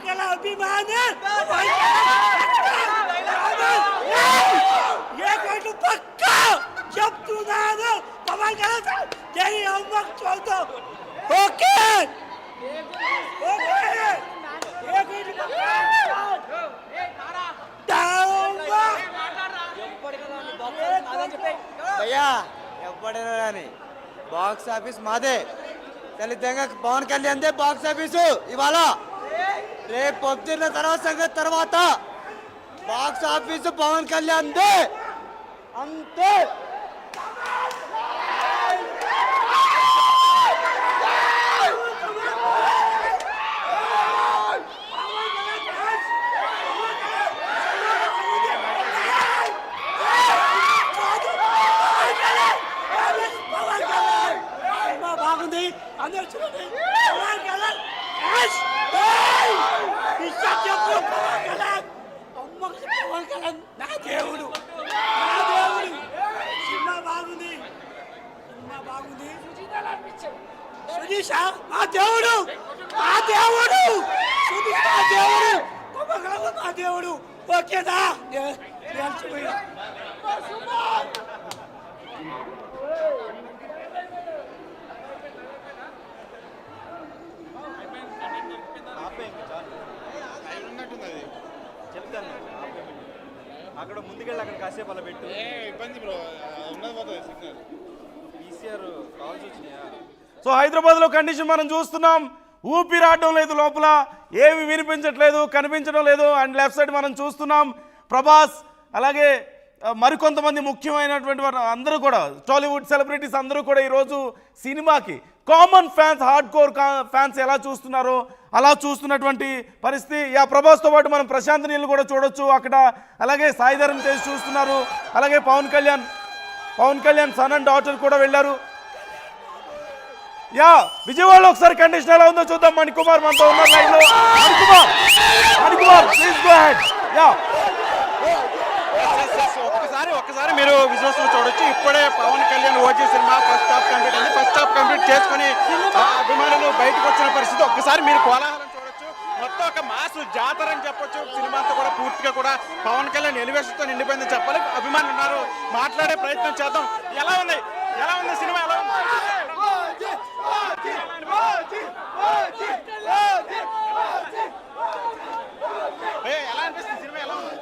अभिमान पक्का जब तू ना पवन कल्याण तेरी अम्मक छोड़ दो ओके भैया ఎప్పుడైనా కానీ బాక్స్ ఆఫీస్ మాదే ఖచ్చితంగా పవన్ కళ్యాణ్ దే బాక్స్ ఆఫీసు ఇవాళ రేపు పొద్దున్న తర్వాత సంగతి తర్వాత బాక్స్ ఆఫీసు పవన్ కళ్యాణ్ దే అంతే నా దేవుడు సినిమా బాగుంది సునీష మా దేవుడు సునీష్ మా దేవుడు మా దేవుడు ఓకేదా చెప్తాను అక్కడ ముందుకెళ్ళి అక్కడ కాసేపు అలా పెట్టు ఇబ్బంది బ్రో ఈసీఆర్ కాల్స్ వచ్చినాయా. సో హైదరాబాద్లో కండిషన్ మనం చూస్తున్నాం, ఊపిరాడడం లేదు, లోపల ఏమి వినిపించట్లేదు, కనిపించడం లేదు. అండ్ లెఫ్ట్ సైడ్ మనం చూస్తున్నాం ప్రభాస్, అలాగే మరికొంతమంది ముఖ్యమైనటువంటి వారు అందరూ కూడా టాలీవుడ్ సెలబ్రిటీస్ అందరూ కూడా ఈరోజు సినిమాకి common fans, hard core fans ఎలా చూస్తున్నారో అలా చూస్తున్నటువంటి పరిస్థితి. ప్రభాస్తో పాటు మనం ప్రశాంత్ నీళ్ళు కూడా చూడొచ్చు అక్కడ, అలాగే సాయి ధరమ్ తేజ్ చూస్తున్నారు, అలాగే Pawan Kalyan son and daughter కూడా వెళ్ళారు. విజయవాడలో ఒకసారి కండిషన్ ఎలా ఉందో చూద్దాం. మణికుమార్ మనతో ఉన్నారు లైవ్ లో. Manikumar please go ahead. ఒక్కసారి మీరు విజువల్స్ చూడొచ్చు. ఇప్పుడే Pawan Kalyan OG cinema first half complete అయింది. ఫస్ట్ హాఫ్ కంప్లీట్ చేసుకుని అభిమానులు బయటకు వచ్చిన పరిస్థితి. ఒక్కసారి మీరు కోలాహలం చూడొచ్చు. మొత్తం ఒక మాస్ జాతర అని చెప్పొచ్చు. సినిమా అంతా కూడా పూర్తిగా కూడా పవన్ కళ్యాణ్ ఎలివేషన్తో నిండిపోయిందని చెప్పాలి. అభిమానులు ఉన్నారు, మాట్లాడే ప్రయత్నం చేద్దాం. ఎలా ఉంది సినిమా? ఎలా ఉంది? ఎలా అనిపిస్తుంది సినిమా? ఎలా ఉంది?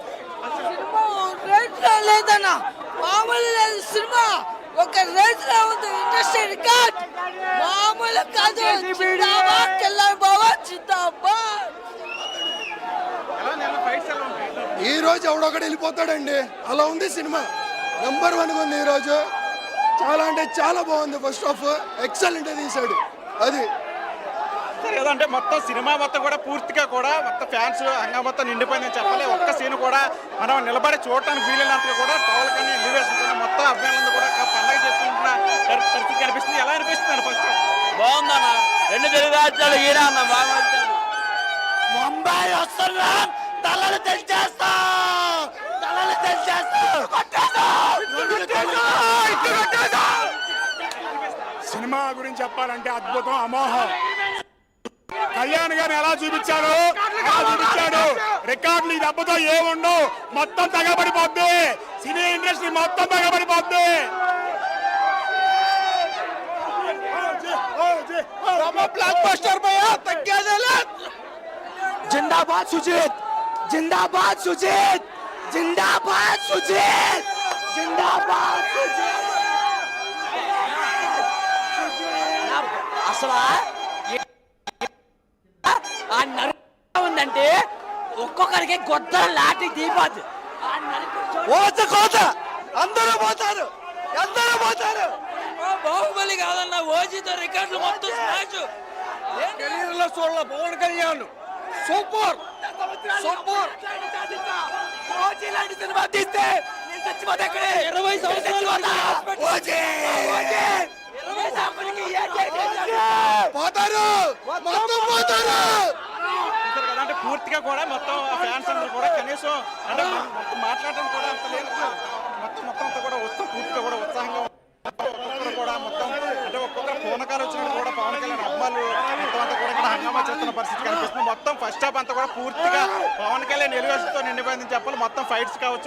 లేదన్నా మామూలు లేదు సినిమా, ఒక రేంజ్ లో ఉంది. ఇండస్ట్రీ రికార్డ్ మామూలు కాదు. జిందాబాద్ కళ్యాణ్ బాబా జిందాబాద్. ఈ రోజు ఎవడొకడు వెళ్ళిపోతాడండి, అలా ఉంది సినిమా. నెంబర్ 1 ఉంది ఈ రోజు. చాలా అంటే చాలా బాగుంది. ఫస్ట్ హాఫ్ ఎక్సలెంట్ తీశాడు. అది అంటే మొత్తం సినిమా మొత్తం కూడా పూర్తిగా కూడా మొత్తం ఫ్యాన్స్ హంగా మొత్తం నిండిపోయిందని చెప్పాలి. ఒక్క సీన్ కూడా మనం నిలబడి చూడటానికి వీలైనంతగా కూడా టవల్ కానీ ఎలివేషన్ మొత్తం అభిమానులందరూ కూడా పండగ చేసుకుంటున్న పరిస్థితి కనిపిస్తుంది. ఎలా అనిపిస్తుంది? ఫస్ట్ బాగుందన్న. 2 తెలుగు రాజ్యాలు ఈరా అన్న బాగా ముంబై వస్తున్నా, తలలు తెచ్చేస్తా. సినిమా గురించి చెప్పాలంటే అద్భుతం, అమోహం. కళ్యాణ్ గారిని ఎలా చూపించాడు రికార్డులు. ఈ దెబ్బతో ఏముండవు, మొత్తం తగబడిపోద్ది. సినీ ఇండస్ట్రీ మొత్తం తగబడిపోద్ది. బ్లాక్ బస్టర్ భయ్యా, తగ్గేదే లేదు. జిందాబాద్ సుజిత్, జిందాబాద్ సుజిత్, జిందాబాద్ సుజిత్, జిందాబాద్ సుజిత్. అసలు ఉందంటే ఒక్కొక్కరికి గొద్ద లాటి దీపాదు. కోత అందరూ పోతారు. బాహుబలి కాదన్న, ఓజీతో రికార్డులు మొత్తం స్మాష్. కెరీర్లో చూడాల పవన్ కళ్యాణ్ సూపర్. ఓజీ లాంటి సినిమా తీస్తే నేను చచ్చిపోతే 20 సంవత్సరాలు పోతారు. అంటే పూర్తిగా కూడా మొత్తం ఫ్యాన్స్ అందరూ కూడా కనీసం అంటే మొత్తం మాట్లాడటం కూడా అంత లేదు. మొత్తం అంతా కూడా పూర్తిగా కూడా ఉత్సాహంగా కూడా మొత్తం అంటే ఒక ఒక్కొక్క పూనకాలు వచ్చినట్టు కూడా పవన్ కళ్యాణ్ అమ్మాలు మొత్తం అంతా కూడా ఇక్కడ హంగామా చేస్తున్న పరిస్థితి కనిపిస్తుంది. మొత్తం ఫస్ట్ హాఫ్ అంతా కూడా పూర్తిగా పవన్ కళ్యాణ్ ఎలివేషన్తో నిండిపోయిందని చెప్పాలి. మొత్తం ఫైట్స్ కావచ్చు,